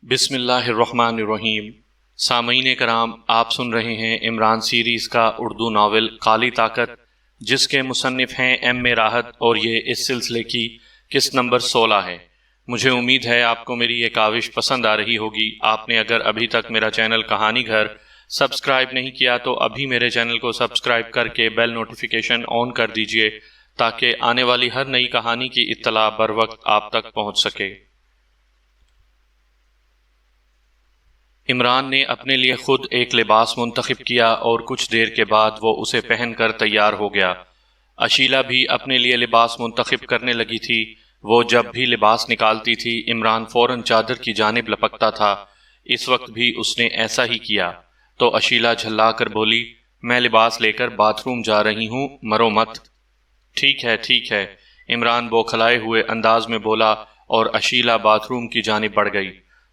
بسم اللہ الرحمن الرحیم۔ سامعین کرام، آپ سن رہے ہیں عمران سیریز کا اردو ناول کالی طاقت، جس کے مصنف ہیں ایم اے راحت، اور یہ اس سلسلے کی قسط نمبر 16 ہے۔ مجھے امید ہے آپ کو میری یہ کاوش پسند آ رہی ہوگی۔ آپ نے اگر ابھی تک میرا چینل کہانی گھر سبسکرائب نہیں کیا تو ابھی میرے چینل کو سبسکرائب کر کے بیل نوٹیفیکیشن آن کر دیجئے تاکہ آنے والی ہر نئی کہانی کی اطلاع بر وقت آپ تک پہنچ سکے۔ عمران نے اپنے لیے خود ایک لباس منتخب کیا اور کچھ دیر کے بعد وہ اسے پہن کر تیار ہو گیا۔ اشیلا بھی اپنے لیے لباس منتخب کرنے لگی تھی۔ وہ جب بھی لباس نکالتی تھی عمران فوراً چادر کی جانب لپکتا تھا۔ اس وقت بھی اس نے ایسا ہی کیا تو اشیلا جھلا کر بولی، میں لباس لے کر باتھ روم جا رہی ہوں، مرو مت۔ ٹھیک ہے، عمران بوکھلائے ہوئے انداز میں بولا اور اشیلا باتھ روم کی جانب بڑھ گئی۔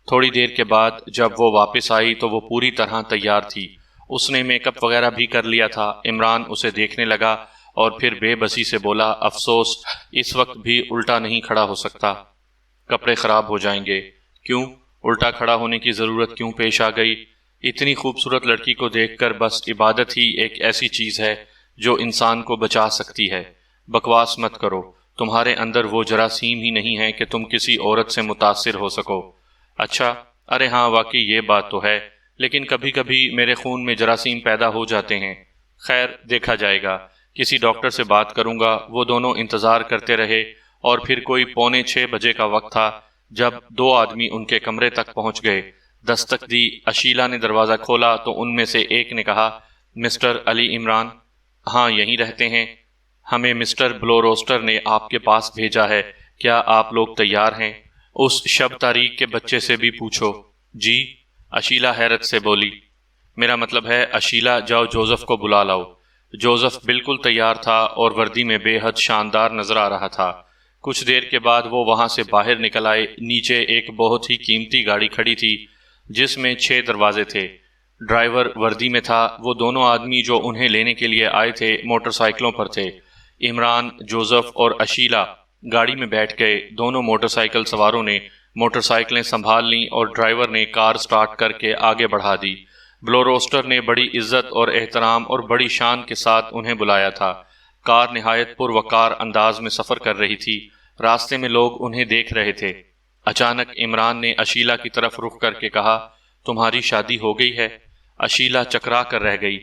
تھوڑی دیر کے بعد جب وہ واپس آئی تو وہ پوری طرح تیار تھی۔ اس نے میک اپ وغیرہ بھی کر لیا تھا۔ عمران اسے دیکھنے لگا اور پھر بے بسی سے بولا، افسوس اس وقت بھی الٹا نہیں کھڑا ہو سکتا، کپڑے خراب ہو جائیں گے۔ کیوں؟ الٹا کھڑا ہونے کی ضرورت کیوں پیش آ گئی؟ اتنی خوبصورت لڑکی کو دیکھ کر بس عبادت ہی ایک ایسی چیز ہے جو انسان کو بچا سکتی ہے۔ بکواس مت کرو، تمہارے اندر وہ جراثیم ہی نہیں ہے کہ تم کسی عورت سے متاثر ہو سکو۔ اچھا، ارے ہاں واقعی یہ بات تو ہے، لیکن کبھی کبھی میرے خون میں جراثیم پیدا ہو جاتے ہیں۔ خیر دیکھا جائے گا، کسی ڈاکٹر سے بات کروں گا۔ وہ دونوں انتظار کرتے رہے اور پھر کوئی 5:45 بجے کا وقت تھا جب 2 آدمی ان کے کمرے تک پہنچ گئے۔ دستک دی، اشیلا نے دروازہ کھولا تو ان میں سے ایک نے کہا، مسٹر علی عمران؟ ہاں یہیں رہتے ہیں، ہمیں مسٹر بلو روسٹر نے آپ کے پاس بھیجا ہے، کیا آپ لوگ تیار ہیں؟ اس شب تاریک کے بچے سے بھی پوچھو۔ جی، اشیلا حیرت سے بولی۔ میرا مطلب ہے اشیلا، جاؤ جوزف کو بلا لاؤ۔ جوزف بالکل تیار تھا اور وردی میں بے حد شاندار نظر آ رہا تھا۔ کچھ دیر کے بعد وہ وہاں سے باہر نکل آئے۔ نیچے ایک بہت ہی قیمتی گاڑی کھڑی تھی جس میں 6 دروازے تھے۔ ڈرائیور وردی میں تھا۔ وہ دونوں آدمی جو انہیں لینے کے لیے آئے تھے موٹر سائیکلوں پر تھے۔ عمران، جوزف اور اشیلا گاڑی میں بیٹھ گئے۔ دونوں موٹر سائیکل سواروں نے موٹر سائیکلیں سنبھال لیں اور ڈرائیور نے کار سٹارٹ کر کے آگے بڑھا دی۔ بلو روسٹر نے بڑی عزت اور احترام اور بڑی شان کے ساتھ انہیں بلایا تھا۔ کار نہایت پروقار انداز میں سفر کر رہی تھی۔ راستے میں لوگ انہیں دیکھ رہے تھے۔ اچانک عمران نے اشیلا کی طرف رخ کر کے کہا، تمہاری شادی ہو گئی ہے؟ اشیلا چکرا کر رہ گئی۔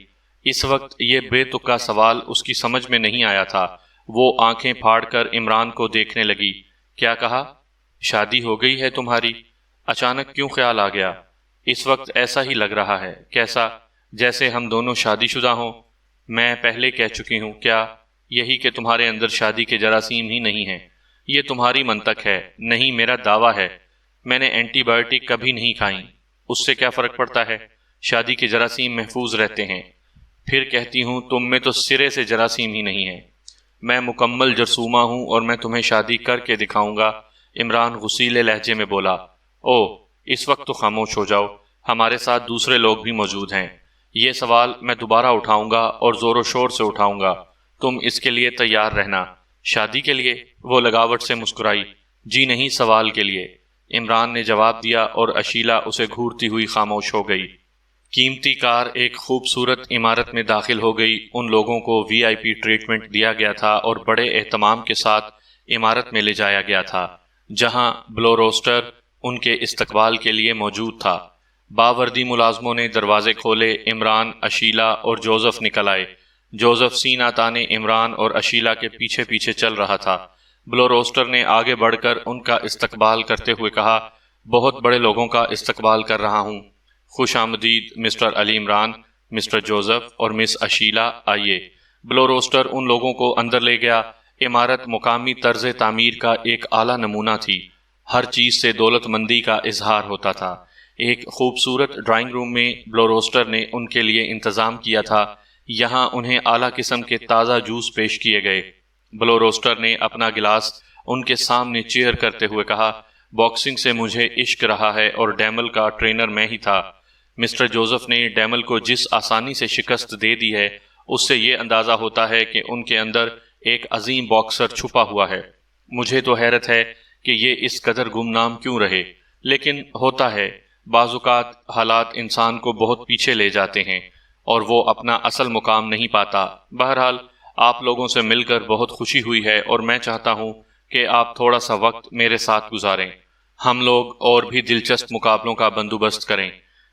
اس وقت یہ بے تکا سوال اس کی سمجھ میں نہیں آیا تھا۔ وہ آنکھیں پھاڑ کر عمران کو دیکھنے لگی۔ کیا کہا؟ شادی ہو گئی ہے تمہاری؟ اچانک کیوں خیال آ گیا؟ اس وقت ایسا ہی لگ رہا ہے۔ کیسا؟ جیسے ہم دونوں شادی شدہ ہوں۔ میں پہلے کہہ چکی ہوں، کیا یہی کہ تمہارے اندر شادی کے جراثیم ہی نہیں ہیں؟ یہ تمہاری منطق ہے، نہیں میرا دعویٰ ہے۔ میں نے اینٹی بائیوٹک کبھی نہیں کھائیں۔ اس سے کیا فرق پڑتا ہے؟ شادی کے جراثیم محفوظ رہتے ہیں۔ پھر کہتی ہوں تم میں تو سرے سے جراثیم ہی نہیں ہیں۔ میں مکمل جرثومہ ہوں اور میں تمہیں شادی کر کے دکھاؤں گا۔ عمران غصیلے لہجے میں بولا۔ او، اس وقت تو خاموش ہو جاؤ، ہمارے ساتھ دوسرے لوگ بھی موجود ہیں۔ یہ سوال میں دوبارہ اٹھاؤں گا اور زور و شور سے اٹھاؤں گا، تم اس کے لیے تیار رہنا۔ شادی کے لیے؟ وہ لگاوٹ سے مسکرائی۔ جی نہیں، سوال کے لیے، عمران نے جواب دیا اور اشیلا اسے گھورتی ہوئی خاموش ہو گئی۔ قیمتی کار ایک خوبصورت عمارت میں داخل ہو گئی۔ ان لوگوں کو VIP ٹریٹمنٹ دیا گیا تھا اور بڑے اہتمام کے ساتھ عمارت میں لے جایا گیا تھا جہاں بلو روسٹر ان کے استقبال کے لیے موجود تھا۔ باوردی ملازموں نے دروازے کھولے۔ عمران، اشیلا اور جوزف نکل آئے۔ جوزف سینہ تانے عمران اور اشیلا کے پیچھے پیچھے چل رہا تھا۔ بلو روسٹر نے آگے بڑھ کر ان کا استقبال کرتے ہوئے کہا، بہت بڑے لوگوں کا استقبال کر رہا ہوں۔ خوش آمدید mister Ali Imran, mister Joseph اور مس اشیلا، آئیے۔ بلو روسٹر ان لوگوں کو اندر لے گیا۔ عمارت مقامی طرز تعمیر کا ایک اعلیٰ نمونہ تھی۔ ہر چیز سے دولت مندی کا اظہار ہوتا تھا۔ ایک خوبصورت ڈرائنگ روم میں بلو روسٹر نے ان کے لیے انتظام کیا تھا۔ یہاں انہیں اعلیٰ قسم کے تازہ جوس پیش کیے گئے۔ بلو روسٹر نے اپنا گلاس ان کے سامنے چیئر کرتے ہوئے کہا، باکسنگ سے مجھے عشق رہا ہے اور ڈیمل کا ٹرینر میں ہی تھا۔ مسٹر جوزف نے ڈیمل کو جس آسانی سے شکست دے دی ہے، اس سے یہ اندازہ ہوتا ہے کہ ان کے اندر ایک عظیم باکسر چھپا ہوا ہے۔ مجھے تو حیرت ہے کہ یہ اس قدر گمنام کیوں رہے۔ لیکن ہوتا ہے بعض اوقات حالات انسان کو بہت پیچھے لے جاتے ہیں اور وہ اپنا اصل مقام نہیں پاتا۔ بہرحال آپ لوگوں سے مل کر بہت خوشی ہوئی ہے اور میں چاہتا ہوں کہ آپ تھوڑا سا وقت میرے ساتھ گزاریں، ہم لوگ اور بھی دلچسپ مقابلوں کا بندوبست کریں۔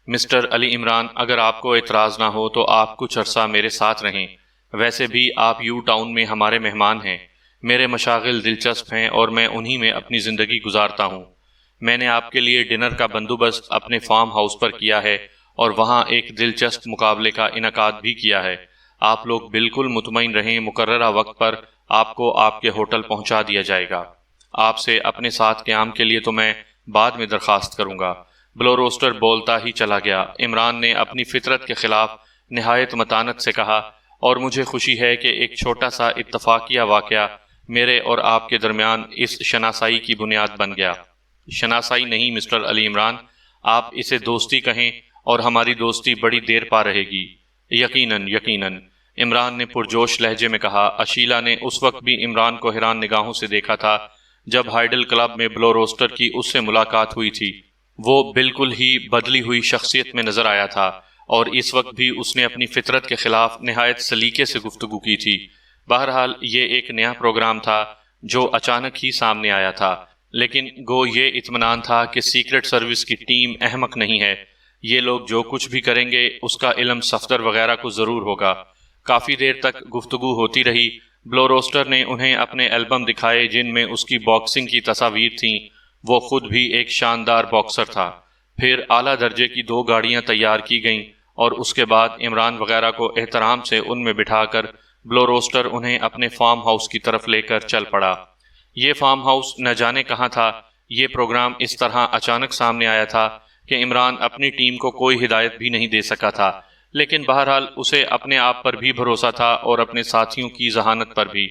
مسٹر علی عمران، اگر آپ کو اعتراض نہ ہو تو آپ کچھ عرصہ میرے ساتھ رہیں، ویسے بھی آپ یو ٹاؤن میں ہمارے مہمان ہیں۔ میرے مشاغل دلچسپ ہیں اور میں انہی میں اپنی زندگی گزارتا ہوں۔ میں نے آپ کے لیے ڈنر کا بندوبست اپنے فارم ہاؤس پر کیا ہے اور وہاں ایک دلچسپ مقابلے کا انعقاد بھی کیا ہے۔ آپ لوگ بالکل مطمئن رہیں، مقررہ وقت پر آپ کو آپ کے ہوٹل پہنچا دیا جائے گا۔ آپ سے اپنے ساتھ قیام کے لیے تو میں بعد میں درخواست کروں گا۔ بلو روسٹر بولتا ہی چلا گیا۔ عمران نے اپنی فطرت کے خلاف نہایت متانت سے کہا، اور مجھے خوشی ہے کہ ایک چھوٹا سا اتفاقیہ واقعہ میرے اور آپ کے درمیان اس شناسائی کی بنیاد بن گیا۔ شناسائی نہیں مسٹر علی عمران، آپ اسے دوستی کہیں اور ہماری دوستی بڑی دیر پا رہے گی۔ یقیناً یقیناً، عمران نے پرجوش لہجے میں کہا۔ اشیلا نے اس وقت بھی عمران کو حیران نگاہوں سے دیکھا تھا جب ہائیڈل کلب میں بلو روسٹر کی اس سے ملاقات ہوئی تھی۔ وہ بالکل ہی بدلی ہوئی شخصیت میں نظر آیا تھا اور اس وقت بھی اس نے اپنی فطرت کے خلاف نہایت سلیقے سے گفتگو کی تھی۔ بہرحال یہ ایک نیا پروگرام تھا جو اچانک ہی سامنے آیا تھا، لیکن گو یہ اطمینان تھا کہ سیکرٹ سروس کی ٹیم احمق نہیں ہے، یہ لوگ جو کچھ بھی کریں گے اس کا علم صفدر وغیرہ کو ضرور ہوگا۔ کافی دیر تک گفتگو ہوتی رہی۔ بلو روسٹر نے انہیں اپنے البم دکھائے جن میں اس کی باکسنگ کی تصاویر تھیں۔ وہ خود بھی ایک شاندار باکسر تھا۔ پھر اعلیٰ درجے کی 2 گاڑیاں تیار کی گئیں اور اس کے بعد عمران وغیرہ کو احترام سے ان میں بٹھا کر بلو روسٹر انہیں اپنے فارم ہاؤس کی طرف لے کر چل پڑا۔ یہ فارم ہاؤس نہ جانے کہاں تھا۔ یہ پروگرام اس طرح اچانک سامنے آیا تھا کہ عمران اپنی ٹیم کو کوئی ہدایت بھی نہیں دے سکا تھا، لیکن بہرحال اسے اپنے آپ پر بھی بھروسہ تھا اور اپنے ساتھیوں کی ذہانت پر بھی۔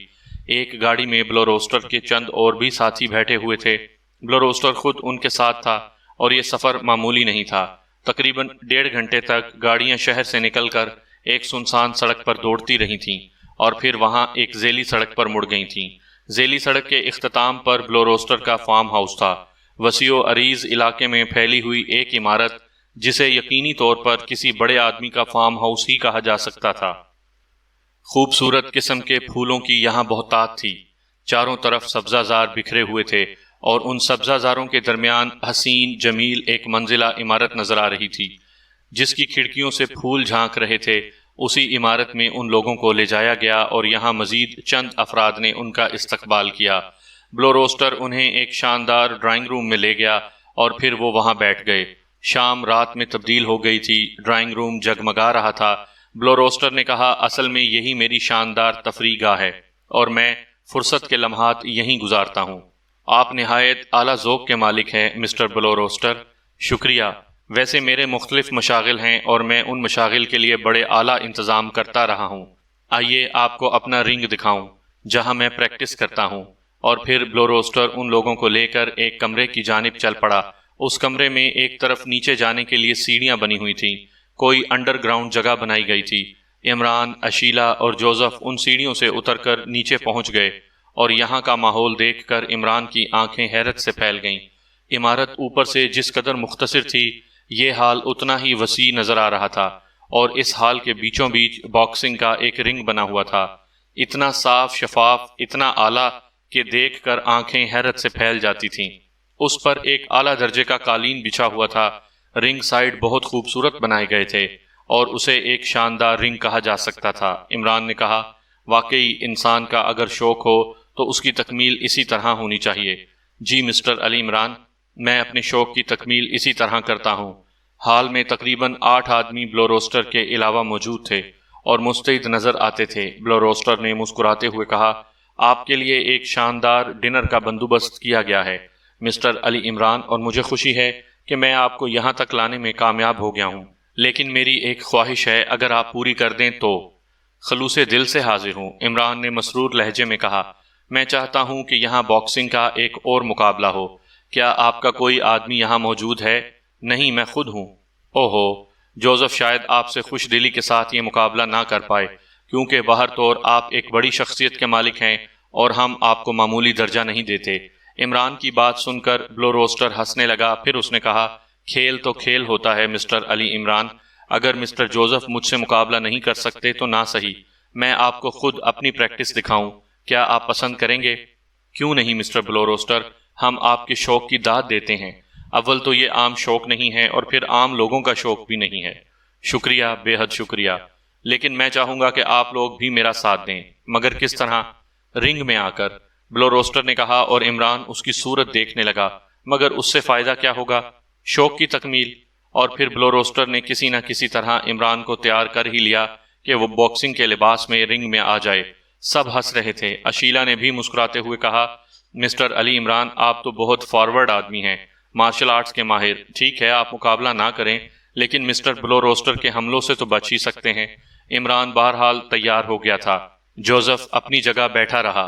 ایک گاڑی میں بلو روسٹر کے چند اور بھی ساتھی بیٹھے ہوئے تھے۔ بلو روسٹر خود ان کے ساتھ تھا اور یہ سفر معمولی نہیں تھا۔ تقریباً 1.5 گھنٹے تک گاڑیاں شہر سے نکل کر ایک سنسان سڑک پر دوڑتی رہی تھیں اور پھر وہاں ایک ذیلی سڑک پر مڑ گئی تھیں۔ ذیلی سڑک کے اختتام پر بلو روسٹر کا فارم ہاؤس تھا، وسیع و عریض علاقے میں پھیلی ہوئی ایک عمارت جسے یقینی طور پر کسی بڑے آدمی کا فارم ہاؤس ہی کہا جا سکتا تھا۔ خوبصورت قسم کے پھولوں کی یہاں بہتات تھی۔ چاروں طرف سبزہ زار بکھرے ہوئے تھے اور ان سبزہ زاروں کے درمیان حسین جمیل ایک منزلہ عمارت نظر آ رہی تھی جس کی کھڑکیوں سے پھول جھانک رہے تھے۔ اسی عمارت میں ان لوگوں کو لے جایا گیا اور یہاں مزید چند افراد نے ان کا استقبال کیا۔ بلو روسٹر انہیں ایک شاندار ڈرائنگ روم میں لے گیا اور پھر وہ وہاں بیٹھ گئے۔ شام رات میں تبدیل ہو گئی تھی، ڈرائنگ روم جگمگا رہا تھا۔ بلو روسٹر نے کہا، اصل میں یہی میری شاندار تفریح گاہ ہے اور میں فرصت کے لمحات یہیں گزارتا ہوں۔ آپ نہایت اعلیٰ ذوق کے مالک ہیں مسٹر بلو روسٹر۔ شکریہ۔ ویسے میرے مختلف مشاغل ہیں اور میں ان مشاغل کے لیے بڑے اعلیٰ انتظام کرتا رہا ہوں۔ آئیے آپ کو اپنا رنگ دکھاؤں جہاں میں پریکٹس کرتا ہوں۔ اور پھر بلو روسٹر ان لوگوں کو لے کر ایک کمرے کی جانب چل پڑا۔ اس کمرے میں ایک طرف نیچے جانے کے لیے سیڑھیاں بنی ہوئی تھیں، کوئی انڈر گراؤنڈ جگہ بنائی گئی تھی۔ عمران، اشیلا اور جوزف ان سیڑھیوں سے اتر کر نیچے پہنچ گئے اور یہاں کا ماحول دیکھ کر عمران کی آنکھیں حیرت سے پھیل گئیں۔ عمارت اوپر سے جس قدر مختصر تھی، یہ ہال اتنا ہی وسیع نظر آ رہا تھا اور اس ہال کے بیچوں بیچ باکسنگ کا ایک رنگ بنا ہوا تھا، اتنا صاف شفاف، اتنا اعلیٰ کہ دیکھ کر آنکھیں حیرت سے پھیل جاتی تھیں۔ اس پر ایک اعلیٰ درجے کا قالین بچھا ہوا تھا۔ رنگ سائڈ بہت خوبصورت بنائے گئے تھے اور اسے ایک شاندار رنگ کہا جا سکتا تھا۔ عمران نے کہا، واقعی انسان کا اگر شوق ہو تو اس کی تکمیل اسی طرح ہونی چاہیے۔ جی مسٹر علی عمران، میں اپنے شوق کی تکمیل اسی طرح کرتا ہوں۔ حال میں تقریباً 8 آدمی بلو روسٹر کے علاوہ موجود تھے اور مستعد نظر آتے تھے۔ بلو روسٹر نے مسکراتے ہوئے کہا، آپ کے لیے ایک شاندار ڈنر کا بندوبست کیا گیا ہے مسٹر علی عمران، اور مجھے خوشی ہے کہ میں آپ کو یہاں تک لانے میں کامیاب ہو گیا ہوں، لیکن میری ایک خواہش ہے، اگر آپ پوری کر دیں تو۔ خلوص دل سے حاضر ہوں، عمران نے مسرور لہجے میں کہا۔ میں چاہتا ہوں کہ یہاں باکسنگ کا ایک اور مقابلہ ہو۔ کیا آپ کا کوئی آدمی یہاں موجود ہے؟ نہیں، میں خود ہوں۔ اوہو، جوزف شاید آپ سے خوش دلی کے ساتھ یہ مقابلہ نہ کر پائے، کیونکہ باہر طور آپ ایک بڑی شخصیت کے مالک ہیں اور ہم آپ کو معمولی درجہ نہیں دیتے۔ عمران کی بات سن کر بلو روسٹر ہنسنے لگا، پھر اس نے کہا، کھیل تو کھیل ہوتا ہے مسٹر علی عمران، اگر مسٹر جوزف مجھ سے مقابلہ نہیں کر سکتے تو نہ صحیح، میں آپ کو خود اپنی پریکٹس دکھاؤں، کیا آپ پسند کریں گے؟ کیوں نہیں مسٹر بلو روسٹر، ہم آپ کے شوق کی داد دیتے ہیں، اول تو یہ عام شوق نہیں ہے اور پھر عام لوگوں کا شوق بھی نہیں ہے۔ شکریہ، بے حد شکریہ، لیکن میں چاہوں گا کہ آپ لوگ بھی میرا ساتھ دیں، مگر کس طرح؟ رنگ میں آ کر، بلو روسٹر نے کہا، اور عمران اس کی صورت دیکھنے لگا، مگر اس سے فائدہ کیا ہوگا؟ شوق کی تکمیل۔ اور پھر بلو روسٹر نے کسی نہ کسی طرح عمران کو تیار کر ہی لیا کہ وہ باکسنگ کے لباس میں رنگ میں آ جائے۔ سب ہنس رہے تھے۔ اشیلا نے بھی مسکراتے ہوئے کہا، مسٹر علی عمران، آپ تو بہت فارورڈ آدمی ہیں، مارشل آرٹس کے ماہر، ٹھیک ہے آپ مقابلہ نہ کریں، لیکن مسٹر بلو روسٹر کے حملوں سے تو بچ ہی سکتے ہیں۔ عمران بہرحال تیار ہو گیا تھا۔ جوزف اپنی جگہ بیٹھا رہا۔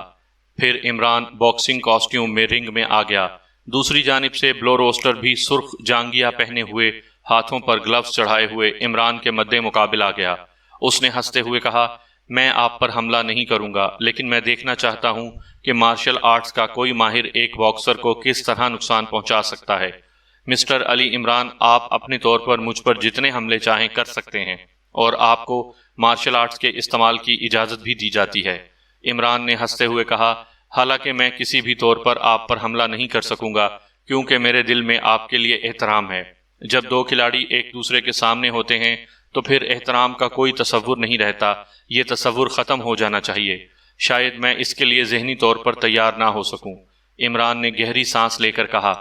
پھر عمران باکسنگ کاسٹیوم میں رنگ میں آ گیا۔ دوسری جانب سے بلو روسٹر بھی سرخ جانگیا پہنے ہوئے، ہاتھوں پر گلوز چڑھائے ہوئے عمران کے مد مقابل آ گیا۔ اس نے ہنستے ہوئے کہا، میں آپ پر حملہ نہیں کروں گا، لیکن میں دیکھنا چاہتا ہوں کہ مارشل آرٹس کا کوئی ماہر ایک باکسر کو کس طرح نقصان پہنچا سکتا ہے۔ مسٹر علی عمران، آپ اپنے طور پر مجھ پر جتنے حملے چاہیں کر سکتے ہیں، اور آپ کو مارشل آرٹس کے استعمال کی اجازت بھی دی جاتی ہے۔ عمران نے ہنستے ہوئے کہا، حالانکہ میں کسی بھی طور پر آپ پر حملہ نہیں کر سکوں گا، کیونکہ میرے دل میں آپ کے لیے احترام ہے۔ جب دو کھلاڑی ایک دوسرے کے سامنے ہوتے ہیں تو پھر احترام کا کوئی تصور نہیں رہتا، یہ تصور ختم ہو جانا چاہیے۔ شاید میں اس کے لیے ذہنی طور پر تیار نہ ہو سکوں۔ عمران نے گہری سانس لے کر کہا،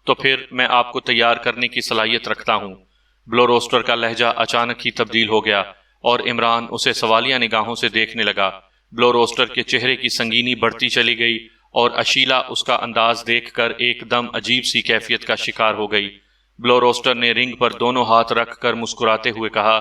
تو پھر میں آپ کو تیار کرنے کی صلاحیت رکھتا ہوں۔ بلو روسٹر کا لہجہ اچانک ہی تبدیل ہو گیا اور عمران اسے سوالیہ نگاہوں سے دیکھنے لگا۔ بلو روسٹر کے چہرے کی سنگینی بڑھتی چلی گئی اور اشیلا اس کا انداز دیکھ کر ایک دم عجیب سی کیفیت کا شکار ہو گئی۔ بلو روسٹر نے رنگ پر دونوں ہاتھ رکھ کر مسکراتے ہوئے کہا،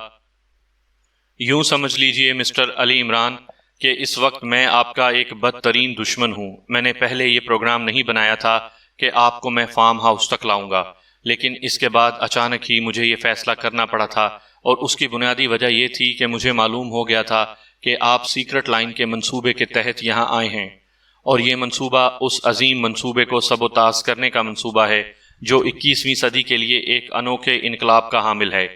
یوں سمجھ لیجئے مسٹر علی عمران کہ اس وقت میں آپ کا ایک بدترین دشمن ہوں۔ میں نے پہلے یہ پروگرام نہیں بنایا تھا کہ آپ کو میں فارم ہاؤس تک لاؤں گا، لیکن اس کے بعد اچانک ہی مجھے یہ فیصلہ کرنا پڑا تھا، اور اس کی بنیادی وجہ یہ تھی کہ مجھے معلوم ہو گیا تھا کہ آپ سیکرٹ لائن کے منصوبے کے تحت یہاں آئے ہیں، اور یہ منصوبہ اس عظیم منصوبے کو سبوتاژ کرنے کا منصوبہ ہے جو 21ویں صدی کے لیے ایک انوکھے انقلاب کا حامل ہے۔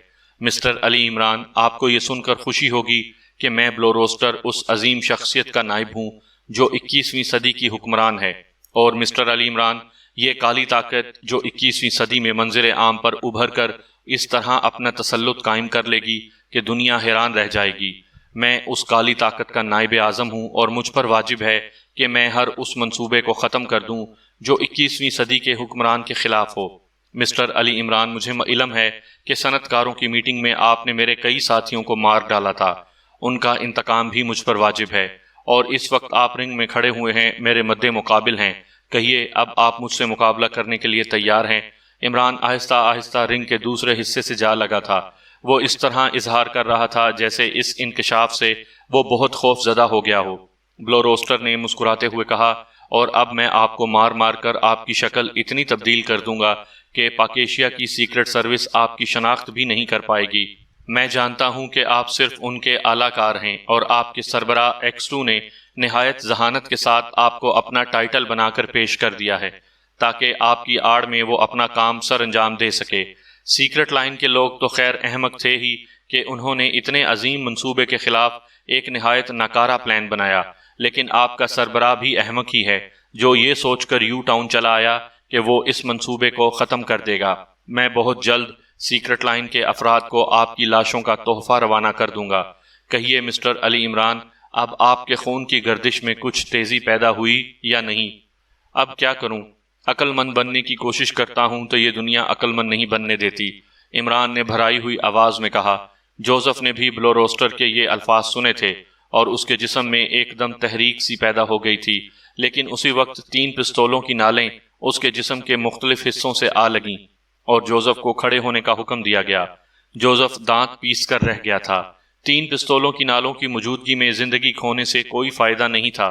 مسٹر علی عمران، آپ کو یہ سن کر خوشی ہوگی کہ میں بلو روسٹر اس عظیم شخصیت کا نائب ہوں جو 21ویں صدی کی حکمران ہے، اور مسٹر علی عمران، یہ کالی طاقت جو 21ویں صدی میں منظر عام پر ابھر کر اس طرح اپنا تسلط قائم کر لے گی کہ دنیا حیران رہ جائے گی، میں اس کالی طاقت کا نائب اعظم ہوں، اور مجھ پر واجب ہے کہ میں ہر اس منصوبے کو ختم کر دوں جو 21ویں صدی کے حکمران کے خلاف ہو۔ مسٹر علی عمران، مجھے علم ہے کہ صنعت کاروں کی میٹنگ میں آپ نے میرے کئی ساتھیوں کو مار ڈالا تھا، ان کا انتقام بھی مجھ پر واجب ہے، اور اس وقت آپ رنگ میں کھڑے ہوئے ہیں، میرے مد مقابل ہیں، کہیے اب آپ مجھ سے مقابلہ کرنے کے لیے تیار ہیں؟ عمران آہستہ آہستہ رنگ کے دوسرے حصے سے جا لگا تھا۔ وہ اس طرح اظہار کر رہا تھا جیسے اس انکشاف سے وہ بہت خوف زدہ ہو گیا ہو۔ بلو روسٹر نے مسکراتے ہوئے کہا، اور اب میں آپ کو مار مار کر آپ کی شکل اتنی تبدیل کر دوں گا کہ پاکیشیا کی سیکرٹ سروس آپ کی شناخت بھی نہیں کر پائے گی۔ میں جانتا ہوں کہ آپ صرف ان کے اعلیٰ کار ہیں، اور آپ کے سربراہ ایکس2 نے نہایت ذہانت کے ساتھ آپ کو اپنا ٹائٹل بنا کر پیش کر دیا ہے تاکہ آپ کی آڑ میں وہ اپنا کام سر انجام دے سکے۔ سیکرٹ لائن کے لوگ تو خیر احمق تھے ہی کہ انہوں نے اتنے عظیم منصوبے کے خلاف ایک نہایت ناکارہ پلان بنایا، لیکن آپ کا سربراہ بھی احمق ہی ہے جو یہ سوچ کر یو ٹاؤن چلا آیا کہ وہ اس منصوبے کو ختم کر دے گا۔ میں بہت جلد سیکرٹ لائن کے افراد کو آپ کی لاشوں کا تحفہ روانہ کر دوں گا۔ کہیے مسٹر علی عمران، اب آپ کے خون کی گردش میں کچھ تیزی پیدا ہوئی یا نہیں؟ اب کیا کروں؟ عقل مند بننے کی کوشش کرتا ہوں تو یہ دنیا عقل مند نہیں بننے دیتی، عمران نے بھرائی ہوئی آواز میں کہا۔ جوزف نے بھی بلو روسٹر کے یہ الفاظ سنے تھے اور اس کے جسم میں ایک دم تحریک سی پیدا ہو گئی تھی، لیکن اسی وقت 3 پستولوں کی نالیں اس کے جسم کے مختلف حصوں سے آ لگیں اور جوزف کو کھڑے ہونے کا حکم دیا گیا۔ جوزف دانت پیس کر رہ گیا تھا۔ 3 پستولوں کی نالوں کی موجودگی میں زندگی کھونے سے کوئی فائدہ نہیں تھا،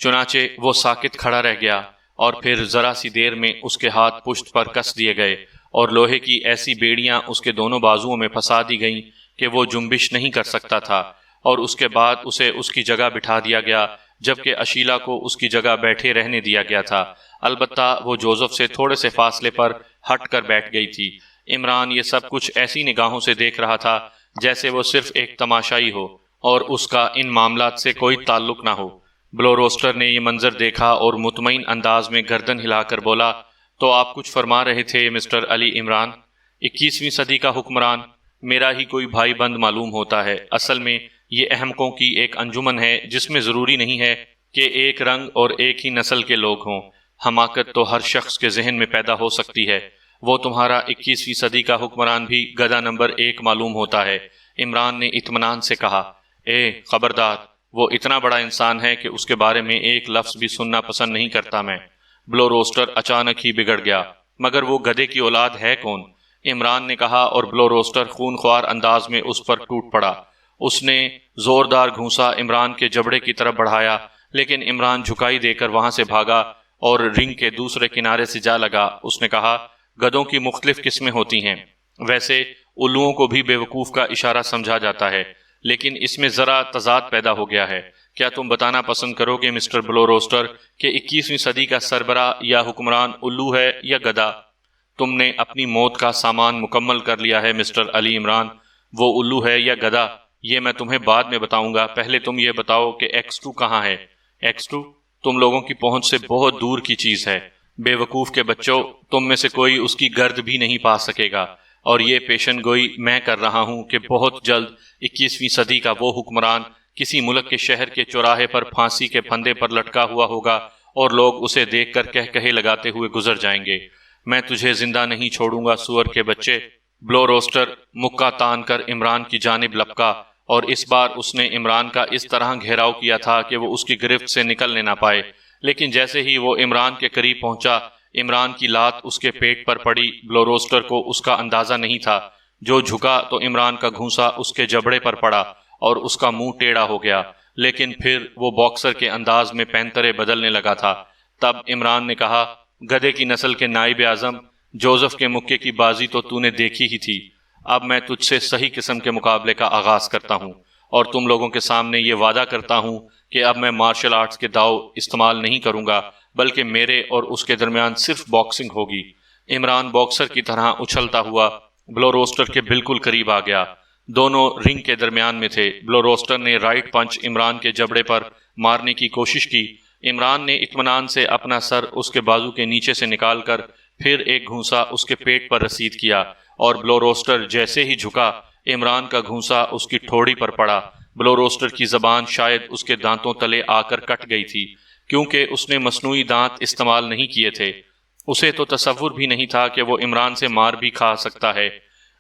چنانچہ وہ ساکت کھڑا رہ گیا، اور پھر ذرا سی دیر میں اس کے ہاتھ پشت پر کس دیے گئے اور لوہے کی ایسی بیڑیاں اس کے دونوں بازوؤں میں پھنسا دی گئیں کہ وہ جنبش نہیں کر سکتا تھا، اور اس کے بعد اسے اس کی جگہ بٹھا دیا گیا جبکہ اشیلا کو اس کی جگہ بیٹھے رہنے دیا گیا تھا۔ البتہ وہ جوزف سے تھوڑے سے فاصلے پر ہٹ کر بیٹھ گئی تھی۔ عمران یہ سب کچھ ایسی نگاہوں سے دیکھ رہا تھا جیسے وہ صرف ایک تماشائی ہو اور اس کا ان معاملات سے کوئی تعلق نہ ہو۔ بلو روسٹر نے یہ منظر دیکھا اور مطمئن انداز میں گردن ہلا کر بولا، تو آپ کچھ فرما رہے تھے مسٹر علی عمران؟ 21ویں صدی کا حکمران میرا ہی کوئی بھائی بند معلوم ہوتا ہے۔ اصل میں یہ احمقوں کی ایک انجمن ہے جس میں ضروری نہیں ہے کہ ایک رنگ اور ایک ہی نسل کے لوگ ہوں۔ حماقت تو ہر شخص کے ذہن میں پیدا ہو سکتی ہے۔ وہ تمہارا 21ویں صدی کا حکمران بھی گدھا نمبر 1 معلوم ہوتا ہے۔ عمران نے اطمینان سے کہا، اے خبردار، وہ اتنا بڑا انسان ہے کہ اس کے بارے میں ایک لفظ بھی سننا پسند نہیں کرتا میں۔ بلو روسٹر اچانک ہی بگڑ گیا، مگر وہ گدھے کی اولاد ہے کون؟ عمران نے کہا، اور بلو روسٹر خون خوار انداز میں اس پر ٹوٹ پڑا۔ اس نے زوردار گھونسا عمران کے جبڑے کی طرف بڑھایا، لیکن عمران جھکائی دے کر وہاں سے بھاگا اور رنگ کے دوسرے کنارے سے جا لگا۔ اس نے کہا، گدھوں کی مختلف قسمیں ہوتی ہیں، ویسے الوؤں کو بھی بیوقوف کا اشارہ سمجھا جاتا ہے، لیکن اس میں ذرا تضاد پیدا ہو گیا ہے۔ کیا تم بتانا پسند کرو گے مسٹر بلو روسٹر کہ 21ویں صدی کا سربراہ یا حکمران الو ہے یا گدھا؟ تم نے اپنی موت کا سامان مکمل کر لیا ہے مسٹر علی عمران۔ وہ الو ہے یا گدھا یہ میں تمہیں بعد میں بتاؤں گا، پہلے تم یہ بتاؤ کہ X2 کہاں ہے؟ X2 تم لوگوں کی پہنچ سے بہت دور کی چیز ہے۔ بے وقوف کے بچوں، تم میں سے کوئی اس کی گرد بھی نہیں پا سکے گا، اور یہ پیشن گوئی میں کر رہا ہوں کہ بہت جلد 21ویں صدی کا وہ حکمران کسی ملک کے شہر کے چوراہے پر پھانسی کے پھندے پر لٹکا ہوا ہوگا اور لوگ اسے دیکھ کر کہے لگاتے ہوئے گزر جائیں گے، میں تجھے زندہ نہیں چھوڑوں گا سور کے بچے۔ بلو روسٹر مکہ تان کر عمران کی جانب لپکا، اور اس بار اس نے عمران کا اس طرح گھیراؤ کیا تھا کہ وہ اس کی گرفت سے نکلنے نہ پائے، لیکن جیسے ہی وہ عمران کے قریب پہنچا، عمران کی لات اس کے پیٹ پر پڑی۔ بلو روسٹر کو اس کا اندازہ نہیں تھا، جو جھکا تو عمران کا گھونسا اس کے جبڑے پر پڑا اور اس کا منہ ٹیڑھا ہو گیا، لیکن پھر وہ باکسر کے انداز میں پینترے بدلنے لگا تھا۔ تب عمران نے کہا، گدھے کی نسل کے نائب اعظم جوزف کے مکے کی بازی تو نے دیکھی ہی تھی، اب میں تجھ سے صحیح قسم کے مقابلے کا آغاز کرتا ہوں، اور تم لوگوں کے سامنے یہ وعدہ کرتا ہوں کہ اب میں مارشل آرٹس کے داؤ استعمال نہیں کروں گا، بلکہ میرے اور اس کے درمیان صرف باکسنگ ہوگی۔ عمران باکسر کی طرح اچھلتا ہوا بلو روسٹر کے بالکل قریب آ گیا۔ دونوں رنگ کے درمیان میں تھے۔ بلو روسٹر نے رائٹ پنچ عمران کے جبڑے پر مارنے کی کوشش کی۔ عمران نے اطمینان سے اپنا سر اس کے بازو کے نیچے سے نکال کر پھر ایک گھونسا اس کے پیٹ پر رسید کیا، اور بلو روسٹر جیسے ہی جھکا، عمران کا گھونسا اس کی ٹھوڑی پر پڑا۔ بلو روسٹر کی زبان شاید اس کے دانتوں تلے آ کر کٹ گئی تھی، کیونکہ اس نے مصنوعی دانت استعمال نہیں کیے تھے۔ اسے تو تصور بھی نہیں تھا کہ وہ عمران سے مار بھی کھا سکتا ہے۔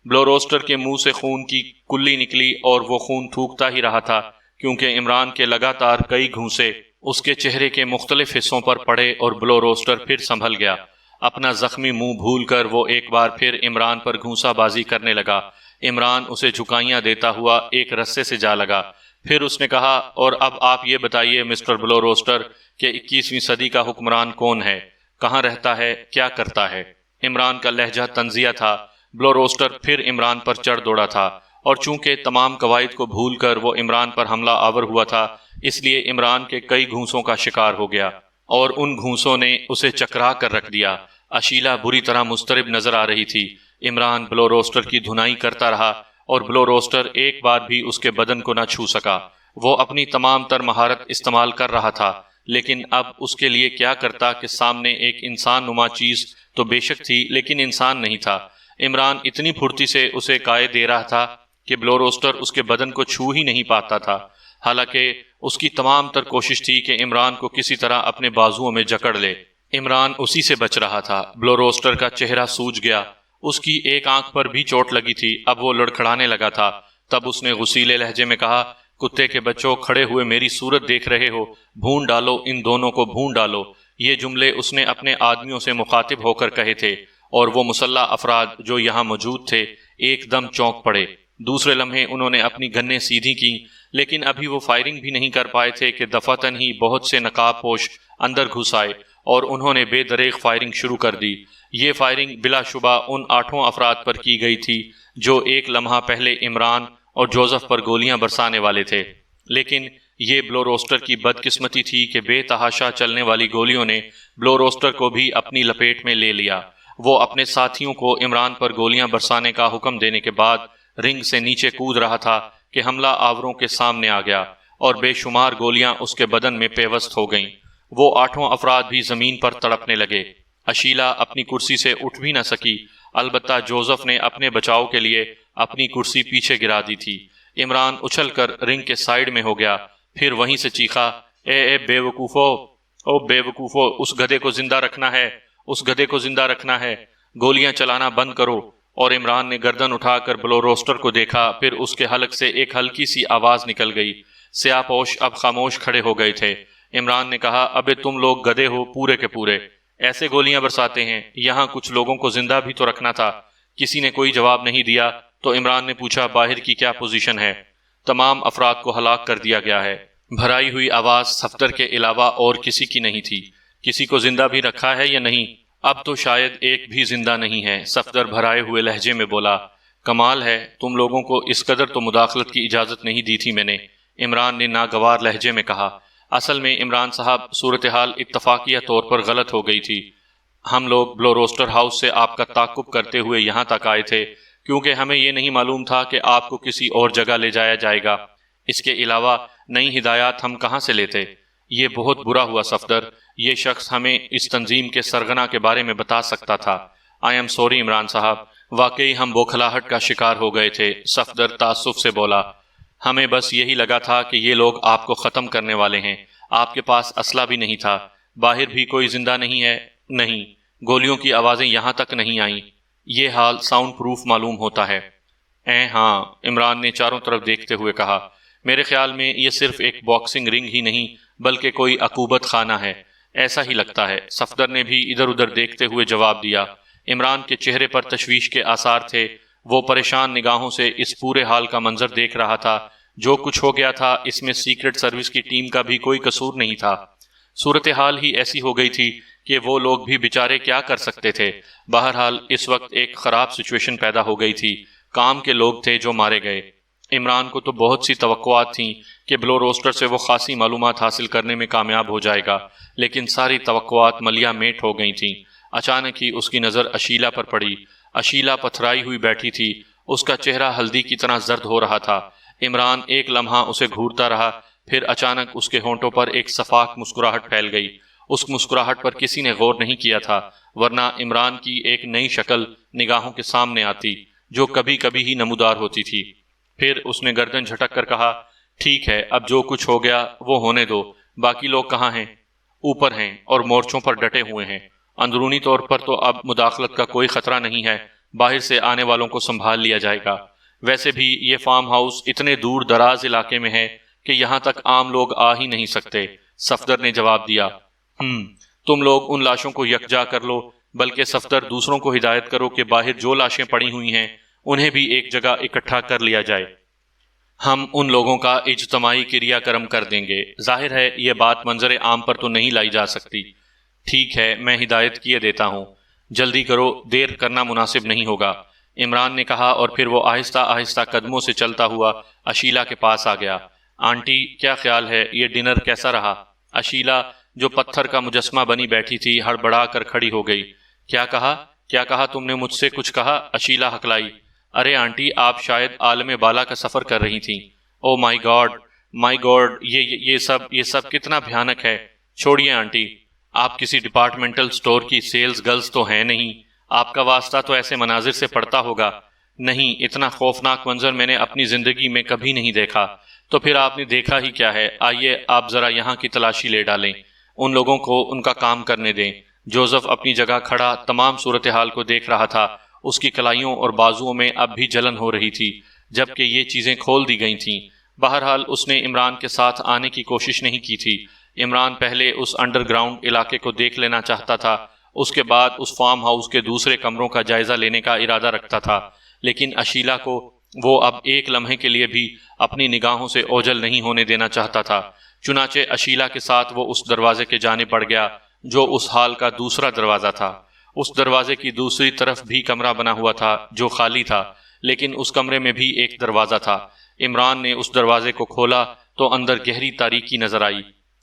بلو روسٹر کے منہ سے خون کی کلی نکلی اور وہ خون تھوکتا ہی رہا تھا، کیونکہ عمران کے لگاتار کئی گھونسے اس کے چہرے کے مختلف حصوں پر پڑے، اور بلو روسٹر پھر سنبھل گیا۔ اپنا زخمی منہ بھول کر وہ ایک بار پھر عمران پر گھونسا بازی کرنے لگا۔ عمران اسے جھکائیاں دیتا ہوا ایک رسے سے جا لگا۔ پھر اس نے کہا، اور اب آپ یہ بتائیے مسٹر بلو روسٹر کہ 21ویں صدی کا حکمران کون ہے، کہاں رہتا ہے، کیا کرتا ہے؟ عمران کا لہجہ طنزیہ تھا۔ بلو روسٹر پھر عمران پر چڑھ دوڑا تھا، اور چونکہ تمام قواعد کو بھول کر وہ عمران پر حملہ آور ہوا تھا، اس لیے عمران کے کئی گھونسوں کا شکار ہو گیا، اور ان گھونسوں نے اسے چکرا کر رکھ دیا۔ اشیلا بری طرح مضطرب نظر آ رہی تھی۔ عمران بلو روسٹر کی دھنائی کرتا رہا، اور بلو روسٹر ایک بار بھی اس کے بدن کو نہ چھو سکا۔ وہ اپنی تمام تر مہارت استعمال کر رہا تھا، لیکن اب اس کے لیے کیا کرتا کہ سامنے ایک انسان نما چیز تو بے شک تھی، لیکن انسان نہیں تھا۔ عمران اتنی پھرتی سے اسے کائے دے رہا تھا کہ بلو روسٹر اس کے بدن کو چھو ہی نہیں پاتا تھا، حالانکہ اس کی تمام تر کوشش تھی کہ عمران کو کسی طرح اپنے بازوؤں میں جکڑ لے۔ عمران اسی سے بچ رہا تھا۔ بلو روسٹر کا چہرہ سوج گیا، اس کی ایک آنکھ پر بھی چوٹ لگی تھی، اب وہ لڑکھڑانے لگا تھا۔ تب اس نے غصیلے لہجے میں کہا، کتے کے بچوں، کھڑے ہوئے میری صورت دیکھ رہے ہو، بھون ڈالو، ان دونوں کو بھون ڈالو۔ یہ جملے اس نے اپنے آدمیوں سے مخاطب ہو کر کہے تھے، اور وہ مسلح افراد جو یہاں موجود تھے ایک دم چونک پڑے۔ دوسرے لمحے انہوں نے اپنی گنیں سیدھی کی، لیکن ابھی وہ فائرنگ بھی نہیں کر پائے تھے کہ دفعتاً ہی بہت سے نقاب پوش اندر گھس آئے، اور انہوں نے بے دریغ فائرنگ شروع کر دی۔ یہ فائرنگ بلا شبہ ان 8 افراد پر کی گئی تھی جو ایک لمحہ پہلے عمران اور جوزف پر گولیاں برسانے والے تھے، لیکن یہ بلو روسٹر کی بدقسمتی تھی کہ بے تحاشا چلنے والی گولیوں نے بلو روسٹر کو بھی اپنی لپیٹ میں لے لیا۔ وہ اپنے ساتھیوں کو عمران پر گولیاں برسانے کا حکم دینے کے بعد رنگ سے نیچے کود رہا تھا کہ حملہ آوروں کے سامنے آ گیا اور بے شمار گولیاں اس کے بدن میں پیوست ہو گئیں۔ وہ 8 افراد بھی زمین پر تڑپنے لگے۔ اشیلا اپنی کرسی سے اٹھ بھی نہ سکی، البتہ جوزف نے اپنے بچاؤ کے لیے اپنی کرسی پیچھے گرا دی تھی۔ عمران اچھل کر رنگ کے سائیڈ میں ہو گیا، پھر وہیں سے چیخا، اے بے وقوفو، او بے وقوفو، اس گدھے کو زندہ رکھنا ہے، اس گدھے کو زندہ رکھنا ہے، گولیاں چلانا بند کرو۔ اور عمران نے گردن اٹھا کر بلو روسٹر کو دیکھا، پھر اس کے حلق سے ایک ہلکی سی آواز نکل گئی۔ سیاہ پوش اب خاموش کھڑے ہو گئے تھے۔ عمران نے کہا، ابے تم لوگ گدھے ہو پورے کے پورے، ایسے گولیاں برساتے ہیں، یہاں کچھ لوگوں کو زندہ بھی تو رکھنا تھا۔ کسی نے کوئی جواب نہیں دیا تو عمران نے پوچھا، باہر کی کیا پوزیشن ہے؟ تمام افراد کو ہلاک کر دیا گیا ہے۔ بھرائی ہوئی آواز صفدر کے علاوہ اور کسی کی نہیں تھی۔ کسی کو زندہ بھی رکھا ہے یا نہیں؟ اب تو شاید ایک بھی زندہ نہیں ہے، صفدر بھرائے ہوئے لہجے میں بولا۔ کمال ہے، تم لوگوں کو اس قدر تو مداخلت کی اجازت نہیں دی تھی میں نے، عمران نے ناگوار لہجے میں کہا۔ اصل میں عمران صاحب، صورتحال اتفاقیہ طور پر غلط ہو گئی تھی۔ ہم لوگ بلو روسٹر ہاؤس سے آپ کا تعاقب کرتے ہوئے یہاں تک آئے تھے کیونکہ ہمیں یہ نہیں معلوم تھا کہ آپ کو کسی اور جگہ لے جایا جائے گا۔ اس کے علاوہ نئی ہدایات ہم کہاں سے لیتے؟ یہ بہت برا ہوا صفدر، یہ شخص ہمیں اس تنظیم کے سرغنہ کے بارے میں بتا سکتا تھا۔ آئی ایم سوری عمران صاحب، واقعی ہم بوکھلاہٹ کا شکار ہو گئے تھے، صفدر تاسف سے بولا۔ ہمیں بس یہی لگا تھا کہ یہ لوگ آپ کو ختم کرنے والے ہیں۔ آپ کے پاس اسلحہ بھی نہیں تھا۔ باہر بھی کوئی زندہ نہیں ہے؟ نہیں، گولیوں کی آوازیں یہاں تک نہیں آئیں۔ یہ حال ساؤنڈ پروف معلوم ہوتا ہے۔ ہاں، عمران نے چاروں طرف دیکھتے ہوئے کہا، میرے خیال میں یہ صرف ایک باکسنگ رنگ ہی نہیں بلکہ کوئی عقوبت خانہ ہے، ایسا ہی لگتا ہے۔ صفدر نے بھی ادھر ادھر دیکھتے ہوئے جواب دیا۔ عمران کے چہرے پر تشویش کے آثار تھے، وہ پریشان نگاہوں سے اس پورے حال کا منظر دیکھ رہا تھا۔ جو کچھ ہو گیا تھا اس میں سیکرٹ سروس کی ٹیم کا بھی کوئی قصور نہیں تھا۔ صورتحال ہی ایسی ہو گئی تھی کہ وہ لوگ بھی بیچارے کیا کر سکتے تھے۔ بہرحال اس وقت ایک خراب سچویشن پیدا ہو گئی تھی۔ کام کے لوگ تھے جو مارے گئے۔ عمران کو تو بہت سی توقعات تھیں کہ بلو روسٹر سے وہ خاصی معلومات حاصل کرنے میں کامیاب ہو جائے گا، لیکن ساری توقعات ملیا میٹ ہو گئی تھیں۔ اچانک ہی اس کی نظر اشیلا پر پڑی۔ اشیلا پتھرائی ہوئی بیٹھی تھی، اس کا چہرہ ہلدی کی طرح زرد ہو رہا تھا۔ عمران ایک لمحہ اسے گھورتا رہا، پھر اچانک اس کے ہونٹوں پر ایک صفاک مسکراہٹ پھیل گئی۔ اس مسکراہٹ پر کسی نے غور نہیں کیا تھا، ورنہ عمران کی ایک نئی شکل نگاہوں کے سامنے آتی جو کبھی کبھی ہی نمودار ہوتی تھی۔ پھر اس نے گردن جھٹک کر کہا، ٹھیک ہے، اب جو کچھ ہو گیا وہ ہونے دو۔ باقی لوگ کہاں ہیں؟ اوپر ہیں اور مورچوں پر ڈٹے ہوئے ہیں۔ اندرونی طور پر تو اب مداخلت کا کوئی خطرہ نہیں ہے، باہر سے آنے والوں کو سنبھال لیا جائے گا۔ ویسے بھی یہ فارم ہاؤس اتنے دور دراز علاقے میں ہے کہ یہاں تک عام لوگ آ ہی نہیں سکتے، صفدر نے جواب دیا۔ تم لوگ ان لاشوں کو یکجا کر لو، بلکہ صفدر دوسروں کو ہدایت کرو کہ باہر جو لاشیں پڑی ہوئی ہیں انہیں بھی ایک جگہ اکٹھا کر لیا جائے۔ ہم ان لوگوں کا اجتماعی کریا کرم کر دیں گے۔ ظاہر ہے یہ بات منظر عام پر تو نہیں لائی جا سکتی۔ ٹھیک ہے، میں ہدایت کیے دیتا ہوں، جلدی کرو، دیر کرنا مناسب نہیں ہوگا، عمران نے کہا، اور پھر وہ آہستہ آہستہ قدموں سے چلتا ہوا اشیلا کے پاس آ گیا۔ آنٹی، کیا خیال ہے، یہ ڈنر کیسا رہا؟ اشیلا جو پتھر کا مجسمہ بنی بیٹھی تھی ہڑبڑا کر کھڑی ہو گئی۔ کیا کہا تم نے مجھ سے کچھ کہا؟ اشیلا ہکلائی۔ ارے آنٹی، آپ شاید عالم بالا کا سفر کر رہی تھیں۔ او مائی گاڈ، یہ سب کتنا بھیانک ہے۔ چھوڑیے آنٹی، آپ کسی ڈپارٹمنٹل سٹور کی سیلز گرلز تو ہیں نہیں، آپ کا واسطہ تو ایسے مناظر سے پڑتا ہوگا۔ نہیں، اتنا خوفناک منظر میں نے اپنی زندگی میں کبھی نہیں دیکھا۔ تو پھر آپ نے دیکھا ہی کیا ہے؟ آئیے آپ ذرا یہاں کی تلاشی لے ڈالیں، ان لوگوں کو ان کا کام کرنے دیں۔ جوزف اپنی جگہ کھڑا تمام صورتحال کو دیکھ رہا تھا۔ اس کی کلائیوں اور بازوؤں میں اب بھی جلن ہو رہی تھی جبکہ یہ چیزیں کھول دی گئی تھیں۔ بہرحال اس نے عمران کے ساتھ آنے کی کوشش نہیں کی تھی۔ عمران پہلے اس انڈر گراؤنڈ علاقے کو دیکھ لینا چاہتا تھا، اس کے بعد اس فارم ہاؤس کے دوسرے کمروں کا جائزہ لینے کا ارادہ رکھتا تھا، لیکن اشیلا کو وہ اب ایک لمحے کے لیے بھی اپنی نگاہوں سے اوجھل نہیں ہونے دینا چاہتا تھا۔ چنانچہ اشیلا کے ساتھ وہ اس دروازے کے جانب بڑھ گیا جو اس ہال کا دوسرا دروازہ تھا۔ اس دروازے کی دوسری طرف بھی کمرہ بنا ہوا تھا جو خالی تھا، لیکن اس کمرے میں بھی ایک دروازہ تھا۔ عمران نے اس دروازے کو کھولا تو اندر گہری تاریکی نظر آئی،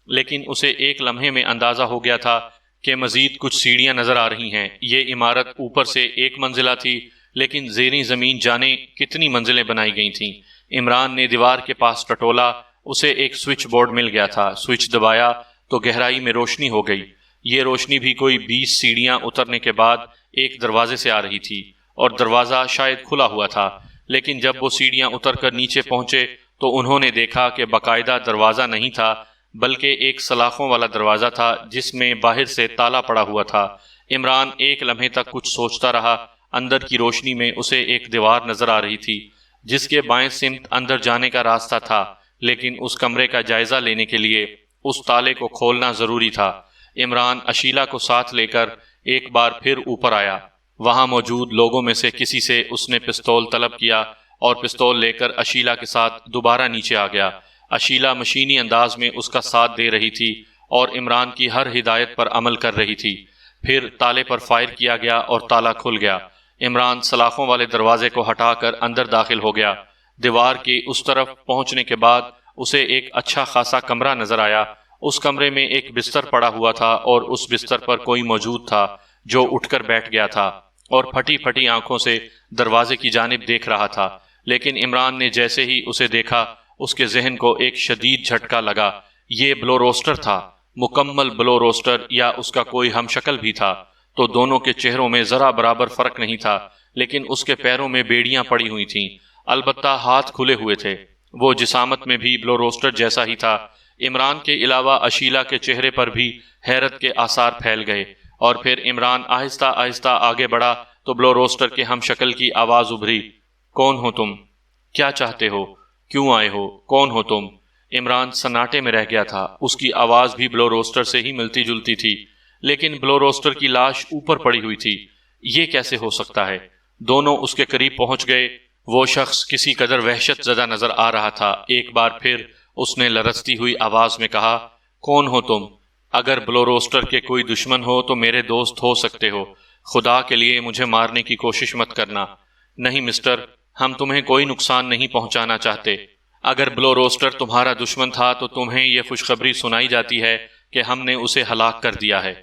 لیکن اسے ایک لمحے میں اندازہ ہو گیا تھا کہ مزید کچھ سیڑھیاں نظر آ رہی ہیں۔ یہ عمارت اوپر سے ایک منزلہ تھی، لیکن زیریں زمین جانے کتنی منزلیں بنائی گئی تھیں۔ عمران نے دیوار کے پاس ٹٹولا، اسے ایک سوئچ بورڈ مل گیا تھا۔ سوئچ دبایا تو گہرائی میں روشنی ہو گئی۔ یہ روشنی بھی کوئی 20 سیڑھیاں اترنے کے بعد ایک دروازے سے آ رہی تھی، اور دروازہ شاید کھلا ہوا تھا، لیکن جب وہ سیڑھیاں اتر کر نیچے پہنچے تو انہوں نے دیکھا کہ باقاعدہ دروازہ نہیں تھا، بلکہ ایک سلاخوں والا دروازہ تھا جس میں باہر سے تالا پڑا ہوا تھا۔ عمران ایک لمحے تک کچھ سوچتا رہا۔ اندر کی روشنی میں اسے ایک دیوار نظر آ رہی تھی جس کے بائیں سمت اندر جانے کا راستہ تھا، لیکن اس کمرے کا جائزہ لینے کے لیے اس تالے کو کھولنا ضروری تھا۔ عمران اشیلا کو ساتھ لے کر ایک بار پھر اوپر آیا۔ وہاں موجود لوگوں میں سے کسی سے اس نے پستول طلب کیا اور پستول لے کر اشیلا کے ساتھ دوبارہ نیچے آ گیا۔ اشیلا مشینی انداز میں اس کا ساتھ دے رہی تھی اور عمران کی ہر ہدایت پر عمل کر رہی تھی۔ پھر تالے پر فائر کیا گیا اور تالا کھل گیا۔ عمران سلاخوں والے دروازے کو ہٹا کر اندر داخل ہو گیا۔ دیوار کی اس طرف پہنچنے کے بعد اسے ایک اچھا خاصا کمرہ نظر آیا۔ اس کمرے میں ایک بستر پڑا ہوا تھا اور اس بستر پر کوئی موجود تھا جو اٹھ کر بیٹھ گیا تھا اور پھٹی پھٹی آنکھوں سے دروازے کی جانب دیکھ رہا تھا۔ لیکن عمران نے جیسے ہی اسے دیکھا اس کے ذہن کو ایک شدید جھٹکا لگا۔ یہ بلو روسٹر تھا، مکمل بلو روسٹر، یا اس کا کوئی ہم شکل بھی تھا تو دونوں کے چہروں میں ذرا برابر فرق نہیں تھا، لیکن اس کے پیروں میں بیڑیاں پڑی ہوئی تھیں، البتہ ہاتھ کھلے ہوئے تھے۔ وہ جسامت میں بھی بلو روسٹر جیسا ہی تھا۔ عمران کے علاوہ اشیلا کے چہرے پر بھی حیرت کے آثار پھیل گئے، اور پھر عمران آہستہ آہستہ آگے بڑھا تو بلو روسٹر کے ہم شکل کی آواز ابھری، کون ہو تم؟ کیا چاہتے ہو؟ کیوں آئے ہو؟ کون ہو تم؟ عمران سناٹے میں رہ گیا تھا۔ اس کی آواز بھی بلو روسٹر سے ہی ملتی جلتی تھی، لیکن بلو روسٹر کی لاش اوپر پڑی ہوئی تھی۔ یہ کیسے ہو سکتا ہے؟ دونوں اس کے قریب پہنچ گئے۔ وہ شخص کسی قدر وحشت زدہ نظر آ رہا تھا۔ ایک بار پھر اس نے لرزتی ہوئی آواز میں کہا، کون ہو تم؟ اگر بلو روسٹر کے کوئی دشمن ہو تو میرے دوست ہو سکتے ہو۔ خدا کے لیے مجھے مارنے کی کوشش مت کرنا۔ نہیں مسٹر، ہم تمہیں کوئی نقصان نہیں پہنچانا چاہتے۔ اگر بلو روسٹر تمہارا دشمن تھا تو تمہیں یہ خوشخبری سنائی جاتی ہے کہ ہم نے اسے ہلاک کر دیا ہے۔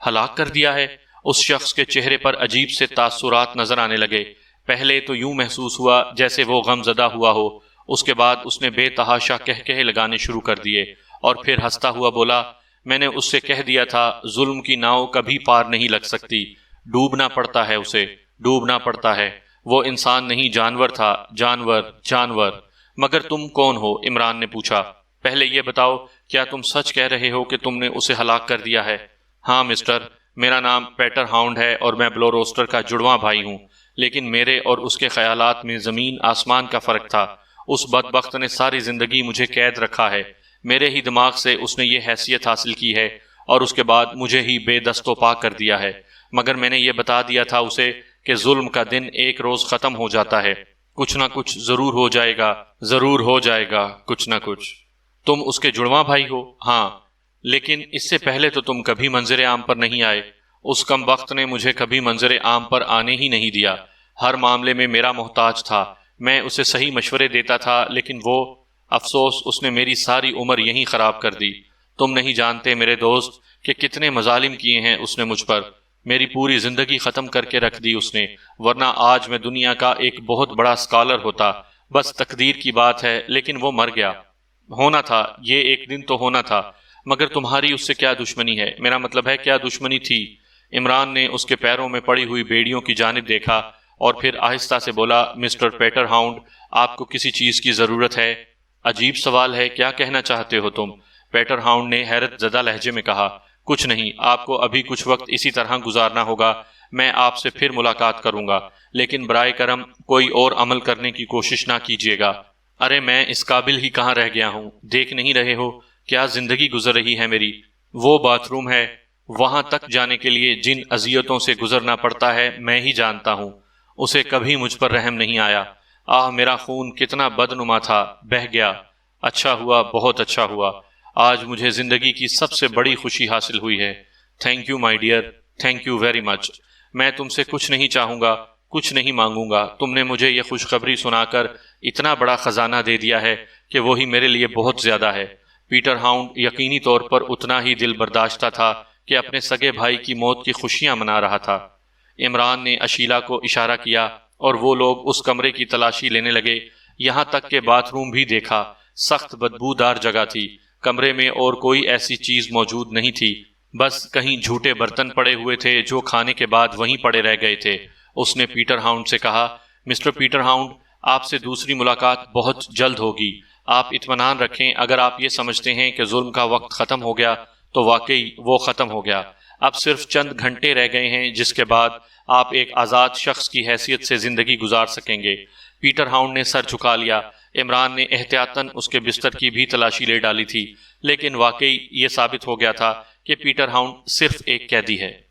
ہلاک کر دیا ہے؟ اس شخص کے چہرے پر عجیب سے تاثرات نظر آنے لگے۔ پہلے تو یوں محسوس ہوا جیسے وہ غم زدہ ہوا ہو، اس کے بعد اس نے بے تحاشا کہکہے لگانے شروع کر دیے، اور پھر ہنستا ہوا بولا، میں نے اس سے کہہ دیا تھا ظلم کی ناؤ کبھی پار نہیں لگ سکتی، ڈوبنا پڑتا ہے اسے، ڈوبنا پڑتا ہے۔ وہ انسان نہیں، جانور تھا، جانور، جانور۔ مگر تم کون ہو؟ عمران نے پوچھا۔ پہلے یہ بتاؤ، کیا تم سچ کہہ رہے ہو کہ تم نے اسے ہلاک کر دیا ہے؟ ہاں مسٹر، میرا نام پیٹر ہاؤنڈ ہے اور میں بلو روسٹر کا جڑواں بھائی ہوں، لیکن میرے اور اس کے خیالات میں زمین آسمان کا فرق تھا۔ اس بدبخت نے ساری زندگی مجھے قید رکھا ہے، میرے ہی دماغ سے اس نے یہ حیثیت حاصل کی ہے، اور اس کے بعد مجھے ہی بے دست و پا کر دیا ہے۔ مگر میں نے یہ بتا دیا تھا اسے کہ ظلم کا دن ایک روز ختم ہو جاتا ہے، کچھ نہ کچھ ضرور ہو جائے گا، ضرور ہو جائے گا کچھ نہ کچھ۔ تم اس کے جڑواں بھائی ہو؟ ہاں، لیکن اس سے پہلے تو تم کبھی منظر عام پر نہیں آئے۔ اس کم وقت نے مجھے کبھی منظر عام پر آنے ہی نہیں دیا، ہر معاملے میں میرا محتاج تھا، میں اسے صحیح مشورے دیتا تھا، لیکن وہ، افسوس، اس نے میری ساری عمر یہیں خراب کر دی۔ تم نہیں جانتے میرے دوست کہ کتنے مظالم کیے ہیں اس نے مجھ پر، میری پوری زندگی ختم کر کے رکھ دی اس نے، ورنہ آج میں دنیا کا ایک بہت بڑا اسکالر ہوتا۔ بس تقدیر کی بات ہے، لیکن وہ مر گیا۔ ہونا تھا، یہ ایک دن تو ہونا تھا، مگر تمہاری اس سے کیا دشمنی ہے؟ میرا مطلب ہے کیا دشمنی تھی؟ عمران نے اس کے پیروں میں پڑی ہوئی بیڑیوں کی جانب دیکھا اور پھر آہستہ سے بولا، مسٹر پیٹر ہاؤنڈ، آپ کو کسی چیز کی ضرورت ہے؟ عجیب سوال ہے، کیا کہنا چاہتے ہو تم؟ پیٹر ہاؤنڈ نے حیرت زدہ لہجے میں کہا، کچھ نہیں، آپ کو ابھی کچھ وقت اسی طرح گزارنا ہوگا، میں آپ سے پھر ملاقات کروں گا، لیکن برائے کرم کوئی اور عمل کرنے کی کوشش نہ کیجیے گا۔ ارے میں اس قابل ہی کہاں رہ گیا ہوں، دیکھ نہیں رہے ہو کیا زندگی گزر رہی ہے میری؟ وہ باتھ روم ہے، وہاں تک جانے کے لیے جن اذیتوں سے گزرنا پڑتا ہے میں ہی جانتا ہوں، اسے کبھی مجھ پر رحم نہیں آیا۔ آہ میرا خون کتنا بدنما تھا، بہہ گیا۔ اچھا ہوا، بہت اچھا ہوا، آج مجھے زندگی کی سب سے بڑی خوشی حاصل ہوئی ہے۔ Thank you my dear, thank you very much. میں تم سے کچھ نہیں چاہوں گا، کچھ نہیں مانگوں گا، تم نے مجھے یہ خوشخبری سنا کر اتنا بڑا خزانہ دے دیا ہے کہ وہی میرے لیے بہت زیادہ ہے۔ پیٹر ہاؤنڈ یقینی طور پر اتنا ہی دل برداشتہ تھا کہ اپنے سگے بھائی کی موت کی خوشیاں منا رہا تھا۔ عمران نے اشیلا کو اشارہ کیا اور وہ لوگ اس کمرے کی تلاشی لینے لگے، یہاں تک کہ باتھ روم بھی دیکھا۔ سخت بدبودار جگہ تھی، کمرے میں اور کوئی ایسی چیز موجود نہیں تھی، بس کہیں جھوٹے برتن پڑے ہوئے تھے جو کھانے کے بعد وہیں پڑے رہ گئے تھے۔ اس نے پیٹر ہاؤنڈ سے کہا، مسٹر پیٹر ہاؤنڈ، آپ سے دوسری ملاقات بہت جلد ہوگی۔ آپ اطمینان رکھیں، اگر آپ یہ سمجھتے ہیں کہ ظلم کا وقت ختم ہو گیا تو واقعی وہ ختم ہو گیا۔ اب صرف چند گھنٹے رہ گئے ہیں جس کے بعد آپ ایک آزاد شخص کی حیثیت سے زندگی گزار سکیں گے۔ پیٹر ہاؤنڈ نے سر جھکا لیا۔ عمران نے احتیاطاً اس کے بستر کی بھی تلاشی لے ڈالی تھی، لیکن واقعی یہ ثابت ہو گیا تھا کہ پیٹر ہاؤنڈ صرف ایک قیدی ہے۔